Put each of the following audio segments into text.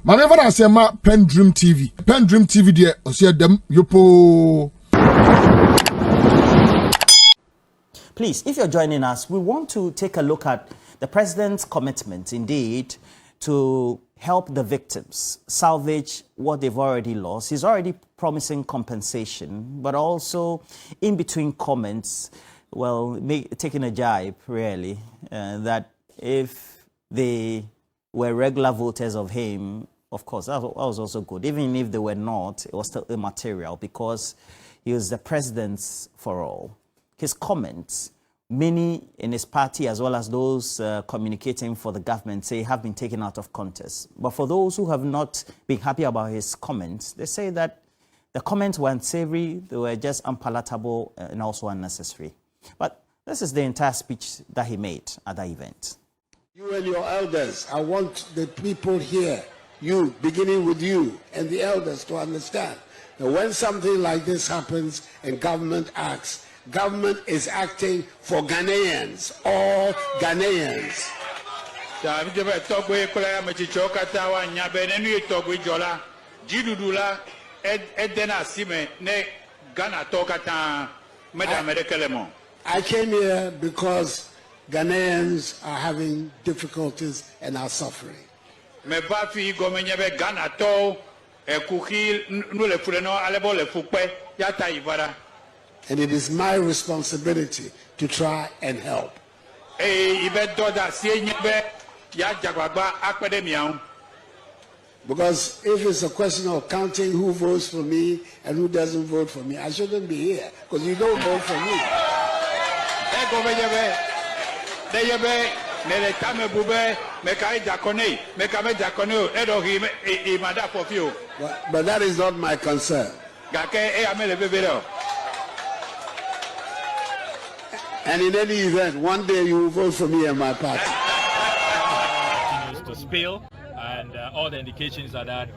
Maneva na sema PENDREAM TV. PENDREAM TV de osia dem yopo. Please, if you're joining us, we want to take a look at the president's commitment, indeed, to help the victims salvage what they've already lost. He's already promising compensation, but also in between comments, well, taking a jibe, really, that if they were regular voters of him, of course, that was also good. Even if they were not, it was still immaterial because he was the president for all. His comments, many in his party as well as those communicating for the government say have been taken out of context. But for those who have not been happy about his comments, they say that the comments were unsavory, they were just unpalatable and also unnecessary. But this is the entire speech that he made at the event. You and your elders, I want the people here, you, beginning with you and the elders, to understand that when something like this happens and government acts, government is acting for Ghanaians, all Ghanaians. I came here because Ghanaians are having difficulties and are suffering. And it is my responsibility to try and help. Because if it's a question of counting who votes for me and who doesn't vote for me, I shouldn't be here, because you don't vote for me. But that is not my concern. And in any event, one day you will vote for me and my party. To spill, and all the indications are that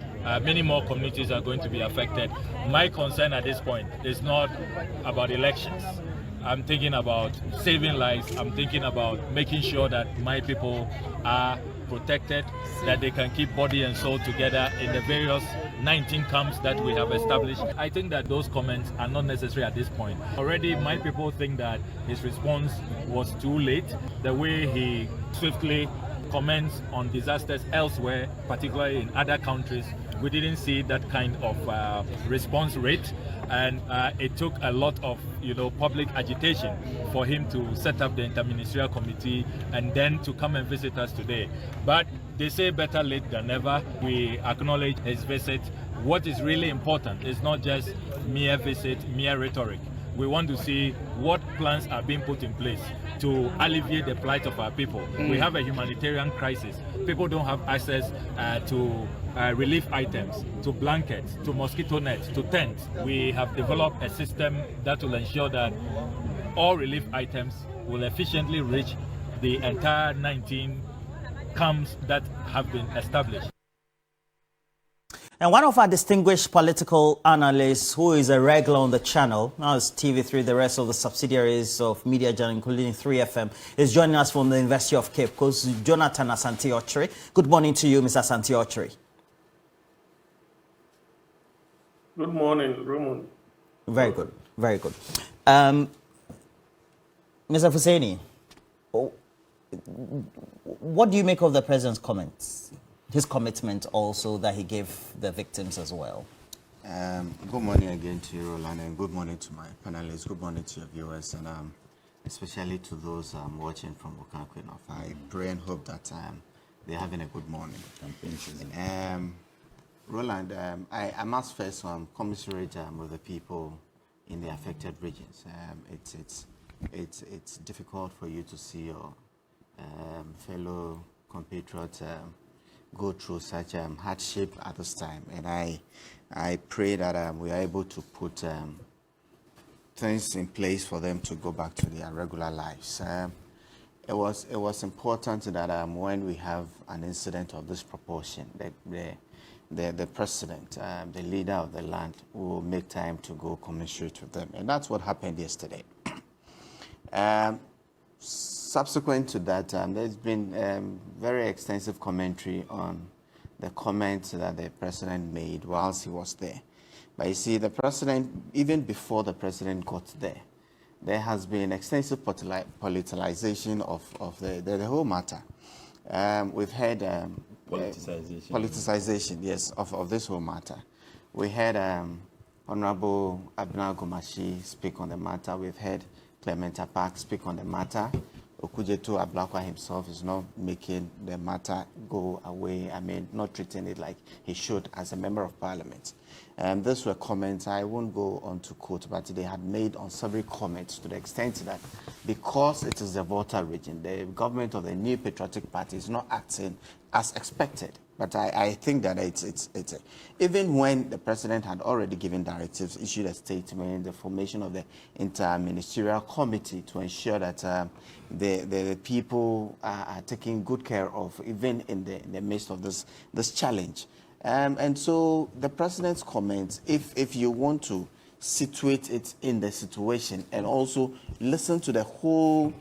many more communities are going to be affected. My concern at this point is not about elections. I'm thinking about saving lives. I'm thinking about making sure that my people are protected, that they can keep body and soul together in the various 19 camps that we have established. I think that those comments are not necessary at this point. Already my people think that his response was too late. The way he swiftly comments on disasters elsewhere, particularly in other countries, we didn't see that kind of response rate, and it took a lot of public agitation for him to set up the interministerial committee and then to come and visit us today. But they say better late than never. We acknowledge his visit. What is really important is not just mere visit, mere rhetoric. We want to see what plans are being put in place to alleviate the plight of our people. We have a humanitarian crisis. People don't have access to relief items, to blankets, to mosquito nets, to tents. We have developed a system that will ensure that all relief items will efficiently reach the entire 19 camps that have been established. And one of our distinguished political analysts, who is a regular on the channel, now it's TV3, the rest of the subsidiaries of Media Channel, including 3FM, is joining us from the University of Cape Coast, Jonathan Asante-Okyere. Good morning to you, Mr. Asante-Okyere. Good morning, Roman. Very good, very good. Mr. Fuseni, what do you make of the president's comments? His commitment also that he gave the victims as well. Good morning again to you, Roland, and good morning to my panelists. Good morning to your viewers, and especially to those watching from Bukankwe North. I pray and hope that they're having a good morning. Roland, I must first commiserate with the people in the affected regions. It's difficult for you to see your fellow compatriots go through such hardship at this time, and I pray that we are able to put things in place for them to go back to their regular lives. It was important that when we have an incident of this proportion, that the president, the leader of the land, will make time to go commiserate with them, and that's what happened yesterday. Subsequent to that, there's been very extensive commentary on the comments that the president made whilst he was there. But you see, the president, even before the president got there, there has been extensive politicization of the whole matter. We've had politicization, yes, of this whole matter. We had Honorable Abna Gomashi speak on the matter. We've had Clementa Park speak on the matter. Okujetu Ablakwa himself is not making the matter go away. I mean, not treating it like he should as a member of parliament. These were comments, I won't go on to quote, but they had made on several comments to the extent that because it is the Volta region, the government of the New Patriotic Party is not acting as expected. But I think that even when the president had already given directives, issued a statement, the formation of the inter-ministerial committee to ensure that the people are taken good care of, even in the midst of this challenge. And so the president's comments, if you want to situate it in the situation and also listen to the whole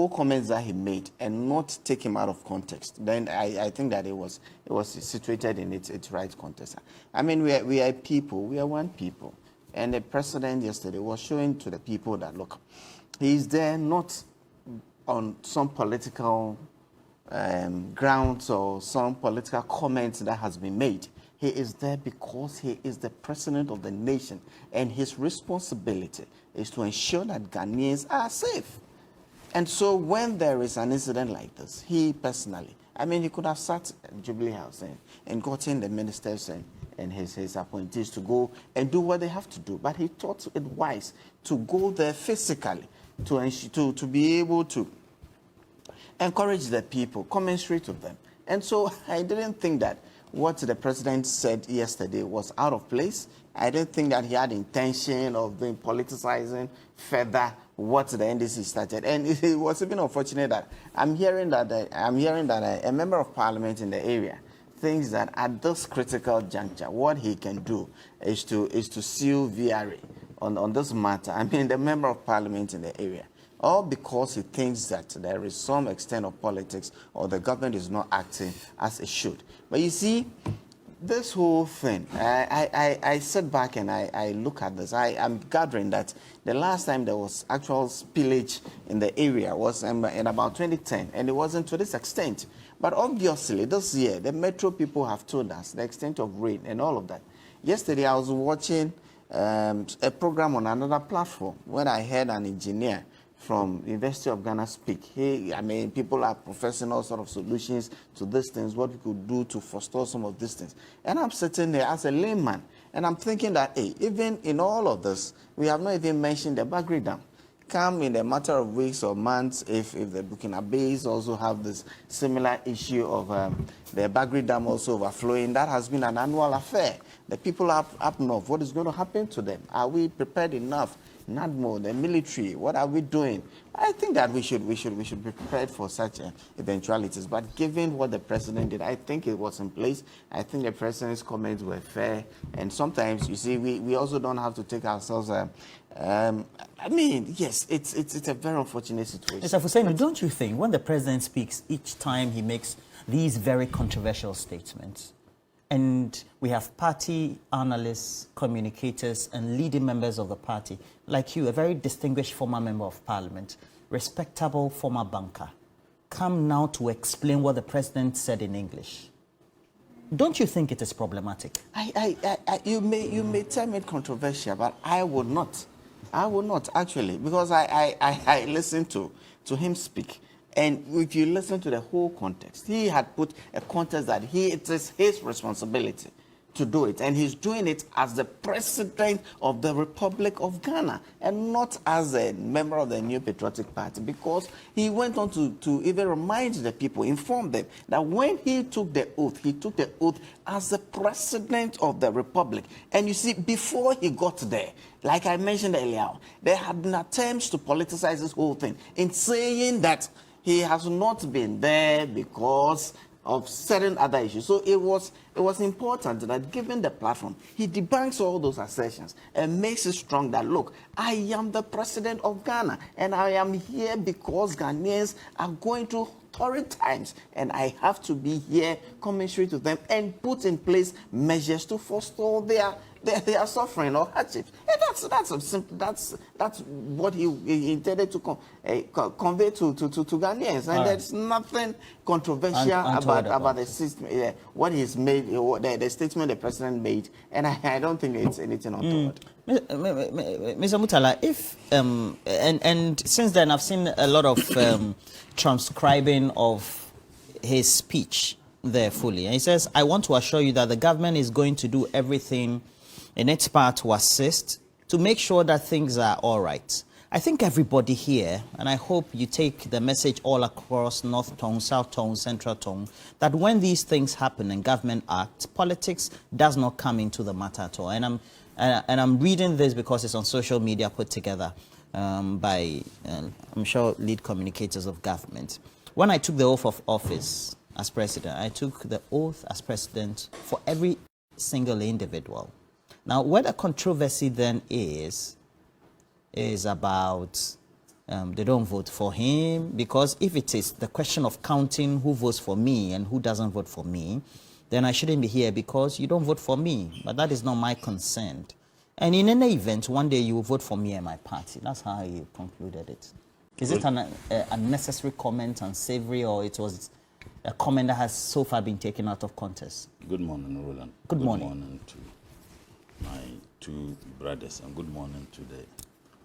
comments that he made and not take him out of context, then I think that it was situated in its right context. I mean, we are people, we are one people. And the president yesterday was showing to the people that, look, he's there not on some political grounds or some political comments that has been made. He is there because he is the president of the nation, and his responsibility is to ensure that Ghanaians are safe. And so when there is an incident like this, he personally, I mean, he could have sat at Jubilee House and gotten the ministers and his appointees to go and do what they have to do. But he thought it wise to go there physically to be able to encourage the people, commensurate with them. And so I didn't think that what the president said yesterday was out of place. I didn't think that he had intention of being politicizing further what the NDC started. And it was even unfortunate that I'm hearing that a member of parliament in the area thinks that at this critical juncture, what he can do is to sue VRA on this matter. I mean, the member of parliament in the area. All because he thinks that there is some extent of politics or the government is not acting as it should. But you see, this whole thing, I sit back and I look at this. I am gathering that the last time there was actual spillage in the area was in about 2010, and it wasn't to this extent. But obviously, this year, the metro people have told us the extent of rain and all of that. Yesterday, I was watching a program on another platform when I heard an engineer from University of Ghana speak. I mean, people are professing all sort of solutions to these things, what we could do to forestall some of these things. And I'm sitting there as a layman, and I'm thinking that, hey, even in all of this, we have not even mentioned the Bagri Dam. Come in a matter of weeks or months, if the Burkina Faso also have this similar issue of the Bagri Dam also overflowing, that has been an annual affair. The people up north, what is going to happen to them? Are we prepared enough? Not more, the military, what are we doing? I think that we should be prepared for such eventualities. But given what the president did, I think it was in place. I think the president's comments were fair. And sometimes, you see, we also don't have to take ourselves. I mean, yes, it's a very unfortunate situation. Mr. Fuseni, don't you think when the president speaks, each time he makes these very controversial statements, and we have party analysts, communicators, and leading members of the party, like you, a very distinguished former member of parliament, respectable former banker, come now to explain what the president said in English. Don't you think it is problematic? You may term it controversial, but I would not. I would not, actually, because I listened to him speak. And if you listen to the whole context, he had put a context that it is his responsibility to do it. And he's doing it as the president of the Republic of Ghana and not as a member of the New Patriotic Party, because he went on to even remind the people, inform them that when he took the oath as the president of the Republic. And you see, before he got there, like I mentioned earlier, there had been attempts to politicize this whole thing in saying that he has not been there because of certain other issues. So it was important that given the platform, he debunks all those assertions and makes it strong that, look, I am the president of Ghana and I am here because Ghanaians are going through torrid times and I have to be here commensurate to them and put in place measures to forestall their suffering or hardships. And that's what he intended to convey to Ghanaians. And there's nothing controversial about the system, what he's made, the statement the president made, and I don't think it's anything untoward. Mr. Murtala, if and since then I've seen a lot of transcribing of his speech there fully, and he says, "I want to assure you that the government is going to do everything in its part to assist to make sure that things are all right." I think everybody here, and I hope you take the message all across North Tongue, South Tongue, Central Tongue, that when these things happen and government acts, politics does not come into the matter at all. And I'm reading this because it's on social media put together by, I'm sure, lead communicators of government. When I took the oath of office as president, I took the oath as president for every single individual. Now, where the controversy then is about they don't vote for him, because if it is the question of counting who votes for me and who doesn't vote for me, then I shouldn't be here because you don't vote for me. But that is not my concern. And in any event, one day you will vote for me and my party. That's how you concluded it. Is it an unnecessary comment, unsavory, or it was a comment that has so far been taken out of context? Good morning, Roland. Good morning. Good morning to my two brothers, and good morning to the...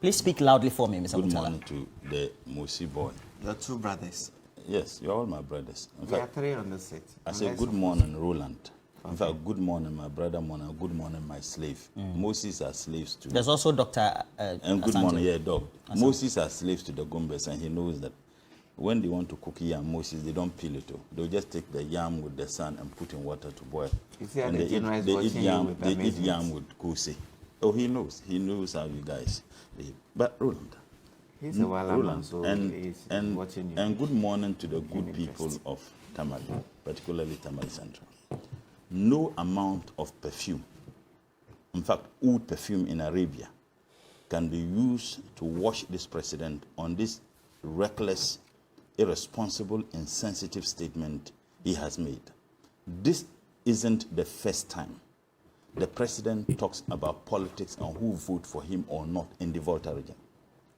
Please speak loudly for me, Mr. Murtala. Good morning to the Mosi boy. Your two brothers. Yes, you're all my brothers. In There are fact, three on the set. I say good morning, Roland. In fact, good morning, my brother Mona. Good morning, my slave. Moses are slaves too. There's also Dr. And good Asante. morning, yeah, dog. Moses are slaves to the Gombes, and he knows that when they want to cook yam, Moses, they don't peel it. They'll just take the yam with the sun and put in water to boil. You see how And the general is watching you with they eat amazement. yam with kose. Oh, he knows. He knows how you guys live. But Roland, He's a wild man, Roland, so he's watching you. and good morning to the good people of Tamale, particularly Tamale Central. No amount of perfume, in fact, oud perfume in Arabia, can be used to wash this president on this reckless, irresponsible, insensitive statement he has made. This isn't the first time the president talks about politics and who vote for him or not in the Volta region.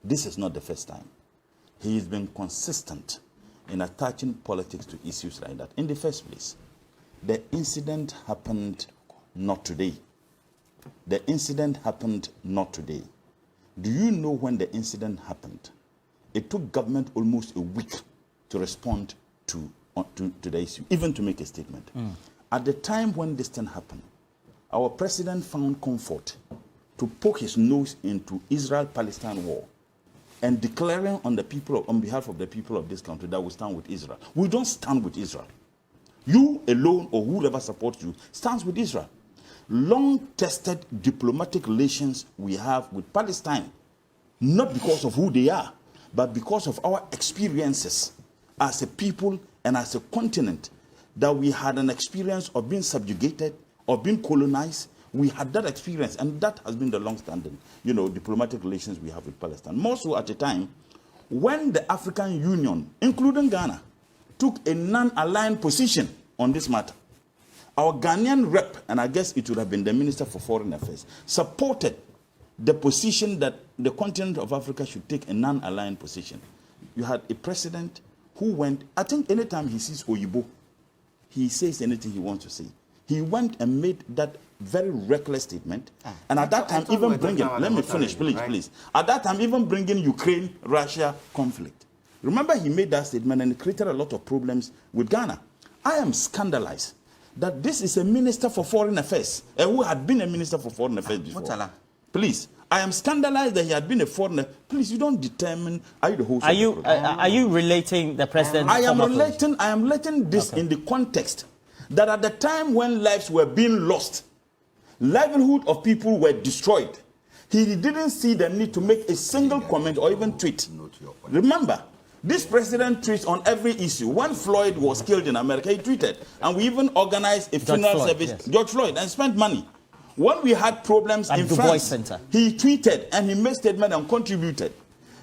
This is not the first time. He has been consistent in attaching politics to issues like that. In the first place, the incident happened not today. The incident happened not today. Do you know when the incident happened? It took government almost a week to respond to the issue, even to make a statement. At the time when this thing happened, our president found comfort to poke his nose into Israel-Palestine war and declaring on behalf of the people of this country that we stand with Israel. We don't stand with Israel. You alone or whoever supports you stands with Israel. Long-tested diplomatic relations we have with Palestine, not because of who they are, but because of our experiences as a people and as a continent, that we had an experience of being subjugated, of being colonized. We had that experience, and that has been the long-standing, diplomatic relations we have with Palestine. More so at a time when the African Union, including Ghana, took a non-aligned position on this matter. Our Ghanaian rep, and I guess it would have been the Minister for Foreign Affairs, supported the position that the continent of Africa should take a non-aligned position. You had a president who went, I think anytime he sees Oyibo, he says anything he wants to say. He went and made that very reckless statement. And at that time, even bringing, let me finish, please. At that time, even bringing Ukraine-Russia conflict. Remember, he made that statement and it created a lot of problems with Ghana. I am scandalized that this is a minister for foreign affairs, who had been a minister for foreign affairs before. Murtala. Please, I am scandalized that he had been a foreigner. Please, you don't determine. Are you the host? Are you relating the president? I am relating this in the context that at the time when lives were being lost, livelihood of people were destroyed, he didn't see the need to make a single comment or even tweet. Remember, This president tweets on every issue. When Floyd was killed in America, he tweeted. And we even organized a funeral service, yes. George Floyd, and spent money. When we had problems At in Du Bois France, Center. he tweeted and he made statement and contributed.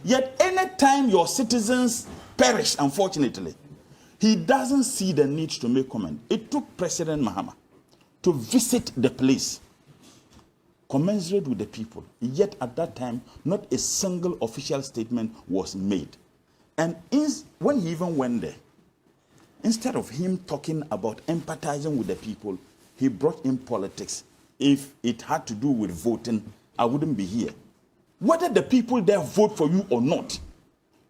Yet any time your citizens perish, unfortunately, he doesn't see the need to make comment. It took President Mohammed to visit the place, commensurate with the people. Yet at that time, not a single official statement was made. And when he even went there, instead of him talking about empathizing with the people, he brought in politics. If it had to do with voting, I wouldn't be here. Whether the people there vote for you or not,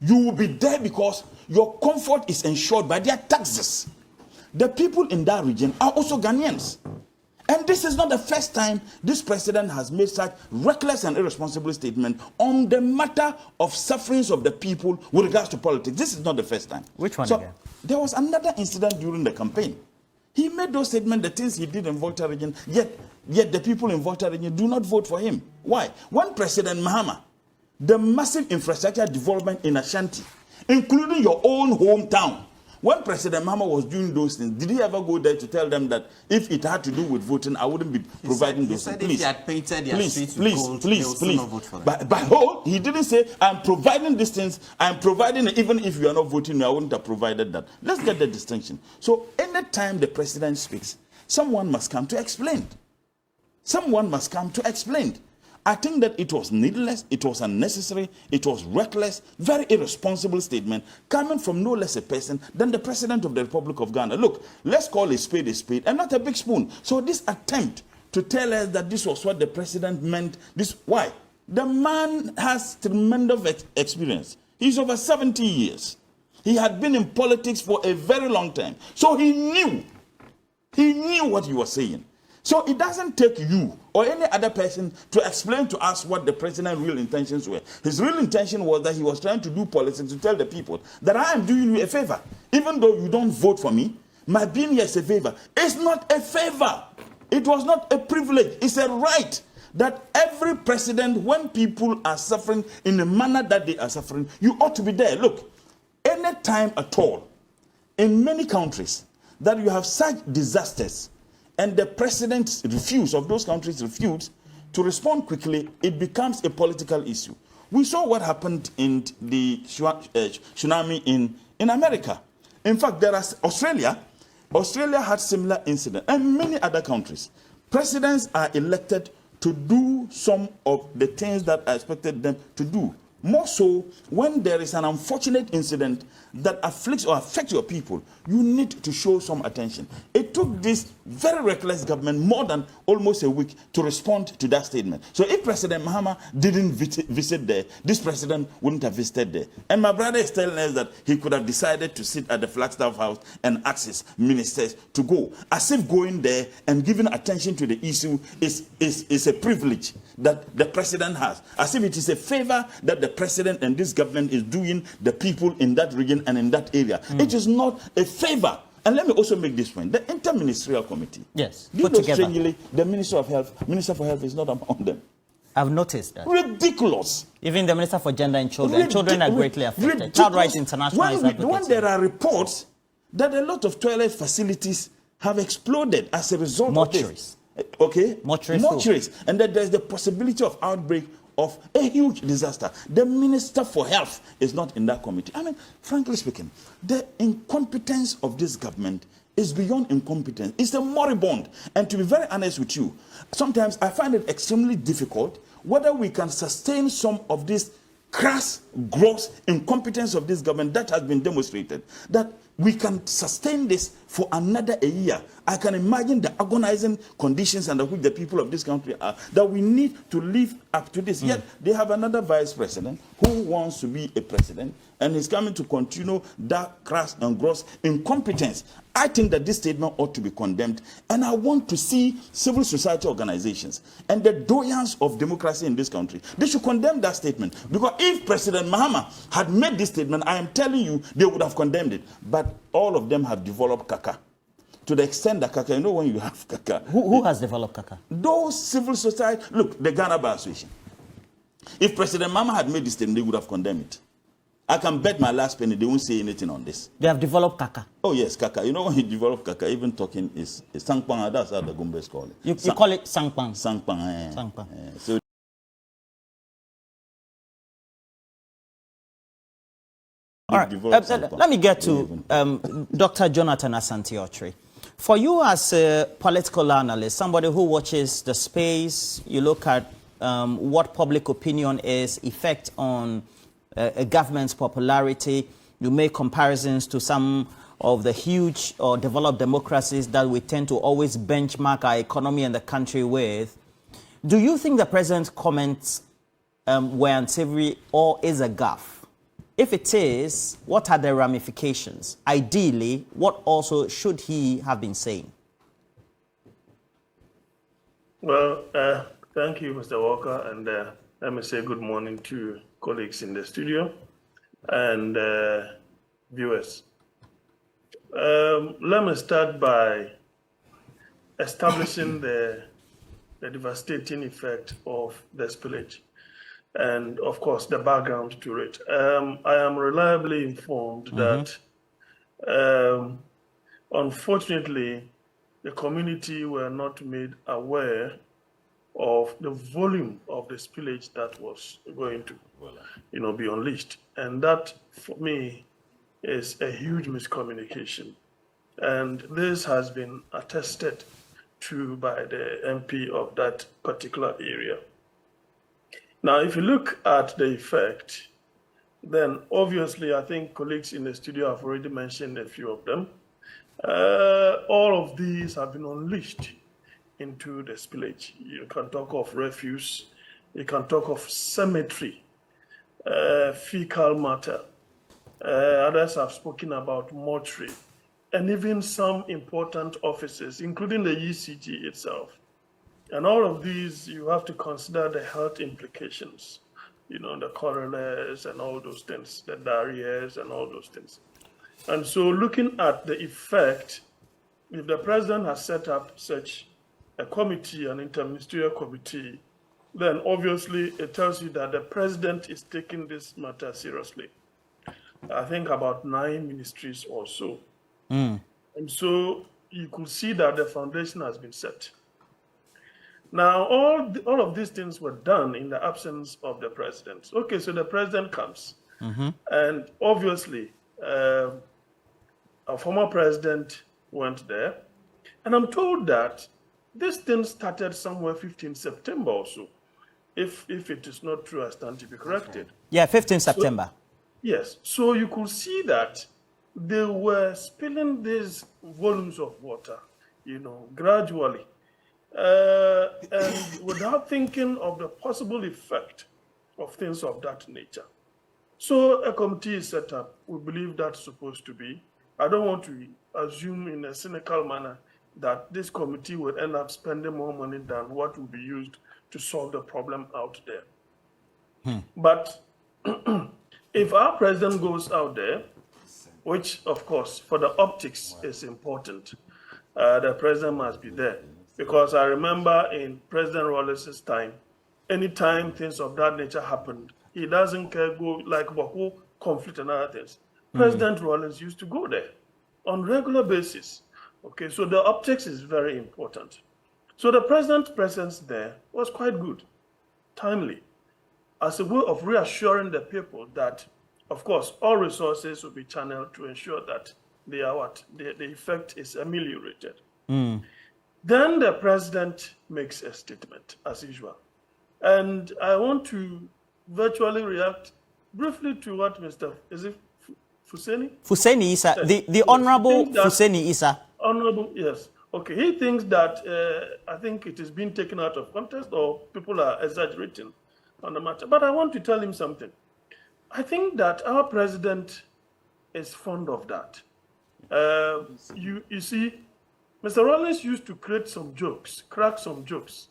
you will be there because your comfort is ensured by their taxes. The people in that region are also Ghanaians. And this is not the first time this president has made such reckless and irresponsible statement on the matter of sufferings of the people with regards to politics. This is not the first time. Which one so again? There was another incident during the campaign. He made those statements, the things he did in Volta region, yet the people in Volta region do not vote for him. Why? When President Mahama, the massive infrastructure development in Ashanti, including your own hometown, when President Mahama was doing those things, did he ever go there to tell them that if it had to do with voting, I wouldn't be providing those things? He said if he had painted their streets with gold, they would still not vote for them. But he didn't say, I'm providing these things, I'm providing it, even if you are not voting, I wouldn't have provided that. Let's get the distinction. So anytime the president speaks, someone must come to explain. Someone must come to explain. I think that it was needless, it was unnecessary, it was reckless, very irresponsible statement coming from no less a person than the President of the Republic of Ghana. Look, let's call a spade and not a big spoon. So this attempt to tell us that this was what the president meant, why? The man has tremendous experience. He's over 70 years. He had been in politics for a very long time. So he knew what he was saying. So it doesn't take you or any other person to explain to us what the president's real intentions were. His real intention was that he was trying to do politics to tell the people that I am doing you a favor. Even though you don't vote for me, my being here is a favor. It's not a favor. It was not a privilege. It's a right that every president, when people are suffering in the manner that they are suffering, you ought to be there. Look, any time at all, in many countries, that you have such disasters, and the president of those countries refuse to respond quickly, it becomes a political issue. We saw what happened in the tsunami in America. In fact, Australia had similar incident, and many other countries. Presidents are elected to do some of the things that I expected them to do. More so, when there is an unfortunate incident that afflicts or affects your people, you need to show some attention. It took this very reckless government more than almost a week to respond to that statement. So if President Mahama didn't visit there, this president wouldn't have visited there. And my brother is telling us that he could have decided to sit at the Flagstaff House and ask his ministers to go. As if going there and giving attention to the issue is a privilege that the president has. As if it is a favor that the president and this government is doing the people in that region and in that area. It is not a favor. And let me also make this point. The Interministerial Committee. Yes. Do you know strangely, the Minister for Health is not among them. I've noticed that. Ridiculous. Even the Minister for Gender and Children. Children are greatly affected. Ridiculous. Child Rights International is advocating. When there are reports that a lot of toilet facilities have exploded as a result of this. Okay? Mortuaries. And that there's the possibility of outbreak of a huge disaster. The Minister for Health is not in that committee. I mean, frankly speaking, the incompetence of this government is beyond incompetence. It's a moribund. And to be very honest with you, sometimes I find it extremely difficult whether we can sustain some of this crass, gross incompetence of this government that has been demonstrated, that we can sustain this for another a year. I can imagine the agonizing conditions under which the people of this country are, that we need to live up to this. Yet they have another vice president who wants to be a president and is coming to continue that crass and gross incompetence. I think that this statement ought to be condemned, and I want to see civil society organizations and the doyens of democracy in this country, they should condemn that statement. Because if President Mahama had made this statement, I am telling you, they would have condemned it. But all of them have developed caca. To the extent that caca, you know when you have caca. Who has developed caca? Those civil society, look, the Ghana Bar Association. If President Mahama had made this statement, they would have condemned it. I can bet my last penny they won't say anything on this. They have developed kaka. Oh yes, kaka. You know when you develop kaka, even talking is sangpang. That's how the Gumbes call it. You call it sangpang. Sangpang. Sangpang. So. All right. Let me get to Dr. Jonathan Asante-Otri. For you as a political analyst, somebody who watches the space, you look at what public opinion is, effect on a government's popularity, you make comparisons to some of the huge or developed democracies that we tend to always benchmark our economy and the country with. Do you think the president's comments were unsavory or is a gaffe? If it is, what are the ramifications? Ideally, what also should he have been saying? Well, thank you, Mr. Walker, and let me say good morning to colleagues in the studio and viewers. Let me start by establishing the devastating effect of the spillage and, of course, the background to it. I am reliably informed that, unfortunately, the community were not made aware of the volume of the spillage that was going to, be unleashed. And that, for me, is a huge miscommunication. And this has been attested to by the MP of that particular area. Now, if you look at the effect, then obviously, I think colleagues in the studio have already mentioned a few of them. All of these have been unleashed into the spillage. You can talk of refuse, you can talk of cemetery, fecal matter. Others have spoken about mortuary, and even some important offices, including the ECG itself. And all of these, you have to consider the health implications, the coroners and all those things, the diarrheas and all those things. And so looking at the effect, if the president has set up such a committee, an interministerial committee, then obviously it tells you that the president is taking this matter seriously. I think about 9 ministries or so. And so you could see that the foundation has been set. Now, all of these things were done in the absence of the president. Okay, so the president comes. And obviously, a former president went there. And I'm told that this thing started somewhere 15 September or so. If it is not true, I stand to be corrected. Yeah, 15 September. Yes. So you could see that they were spilling these volumes of water, gradually. And without thinking of the possible effect of things of that nature. So a committee is set up. We believe that's supposed to be. I don't want to assume in a cynical manner that this committee will end up spending more money than what will be used to solve the problem out there. But if our president goes out there, which of course for the optics is important, the president must be there. Because I remember in President Rawlings' time, anytime things of that nature happened, he doesn't care, go like Boko, conflict and other things. President Rawlings used to go there on regular basis. Okay, so the optics is very important. So the president's presence there was quite good, timely, as a way of reassuring the people that, of course, all resources will be channeled to ensure that they are the effect is ameliorated. Then the president makes a statement, as usual. And I want to virtually react briefly to what Mr. Is it Fuseni? Fuseni Issa, the Honorable Fuseni Issa. Honorable, yes. Okay, he thinks that I think it is being taken out of context or people are exaggerating on the matter. But I want to tell him something. I think that our president is fond of that. You see, Mr. Rawlings used to create some jokes, crack some jokes,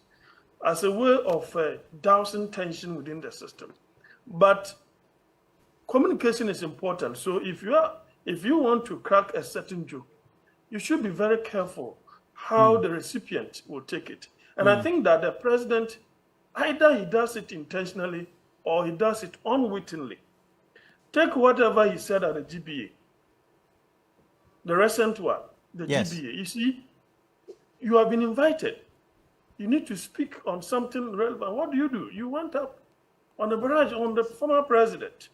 as a way of dousing tension within the system. But communication is important. So if you want to crack a certain joke, you should be very careful how the recipient will take it. And I think that the president, either he does it intentionally or he does it unwittingly. Take whatever he said at the GBA. The recent one, the GBA. You see, you have been invited. You need to speak on something relevant. What do? You went up on the barrage on the former president.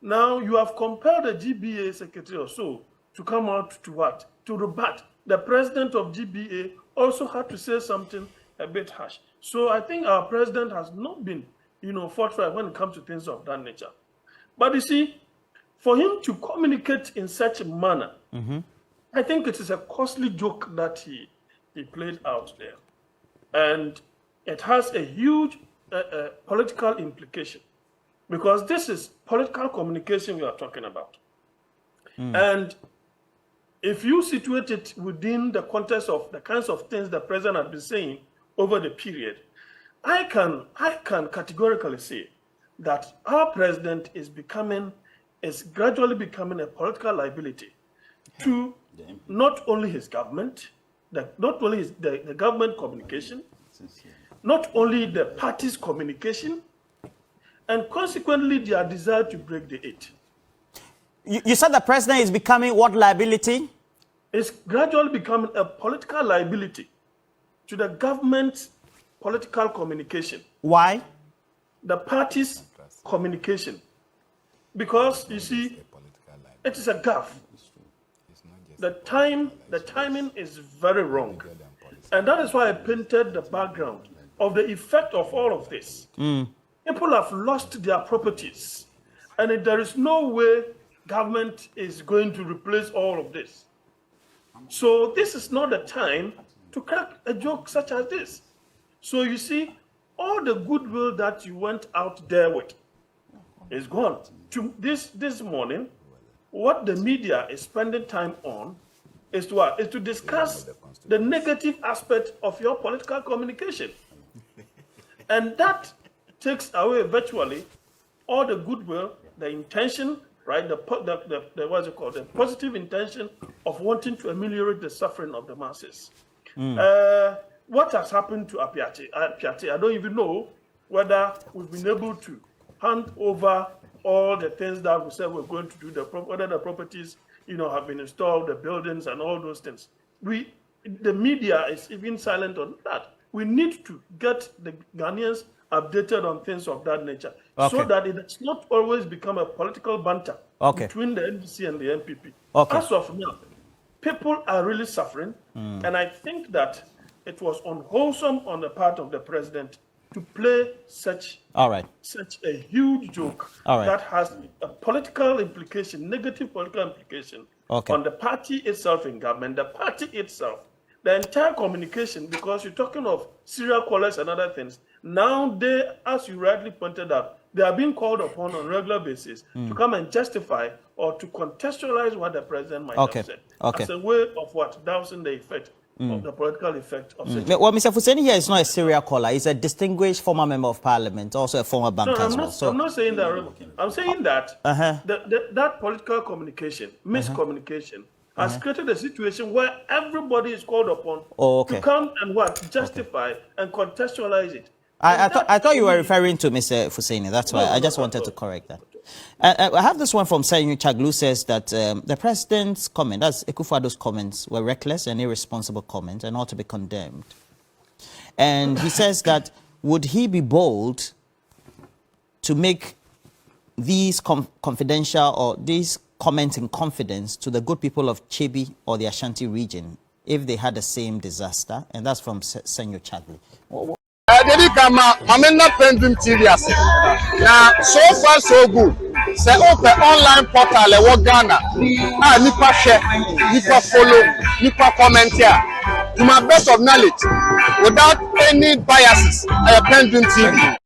Now you have compelled the GBA secretary or so to come out to what? To rebut. The president of GBA also had to say something a bit harsh. So I think our president has not been, forthright when it comes to things of that nature. But you see, for him to communicate in such a manner, I think it is a costly joke that he played out there. And it has a huge political implication, because this is political communication we are talking about. And if you situate it within the context of the kinds of things the president has been saying over the period, I can categorically say that our president is gradually becoming a political liability to not only his government, not only the government communication, not only the party's communication, and consequently their desire to break the eight. You said the president is becoming what liability? It's gradually becoming a political liability to the government's political communication. Why? The party's communication. Because, you see, it is a gaffe. The timing is very wrong. And that is why I painted the background of the effect of all of this. People have lost their properties. And there is no way government is going to replace all of this. So this is not the time to crack a joke such as this. So you see, all the goodwill that you went out there with is gone. To this morning, what the media is spending time on is to what? Is to discuss the negative aspect of your political communication. And that takes away virtually all the goodwill, the intention, right? What's it called? The positive intention of wanting to ameliorate the suffering of the masses. What has happened to Apiate? I don't even know whether we've been able to hand over all the things that we said we're going to do, whether the properties, have been installed, the buildings and all those things. The media is even silent on that. We need to get the Ghanaians updated on things of that nature, so that it does not always become a political banter between the NDC and the NPP. As of now, people are really suffering, and I think that it was unwholesome on the part of the president to play such a huge joke that has a political implication, negative political implication on the party itself in government, the party itself, the entire communication, because you're talking of serial callers and other things. Now they, as you rightly pointed out, they are being called upon on a regular basis to come and justify or to contextualize what the president might have said as a way of what? Dousing the effect of the political effect of such. Well, Mr. Fuseni here is not a serial caller. He's a distinguished former member of parliament, also a former banker as well. I'm not saying that. I'm saying that that political communication, miscommunication, has created a situation where everybody is called upon to come and justify and contextualize it. I thought you were referring to Mr. Fuseni. That's why I just wanted to correct that. I have this one from Senyu Chaglu, says that the president's comment, that's Akufo-Addo's comments, were reckless and irresponsible comments and ought to be condemned. And he says that, would he be bold to make these confidential or these comments in confidence to the good people of Chebi or the Ashanti region if they had the same disaster? And that's from Senyu Chaglu. PENDREAM TV now, so far so good. Say open online portal e Ghana. Nipa share, nipa follow, nipa comment here. To my best of knowledge, without any biases, PENDREAM TV.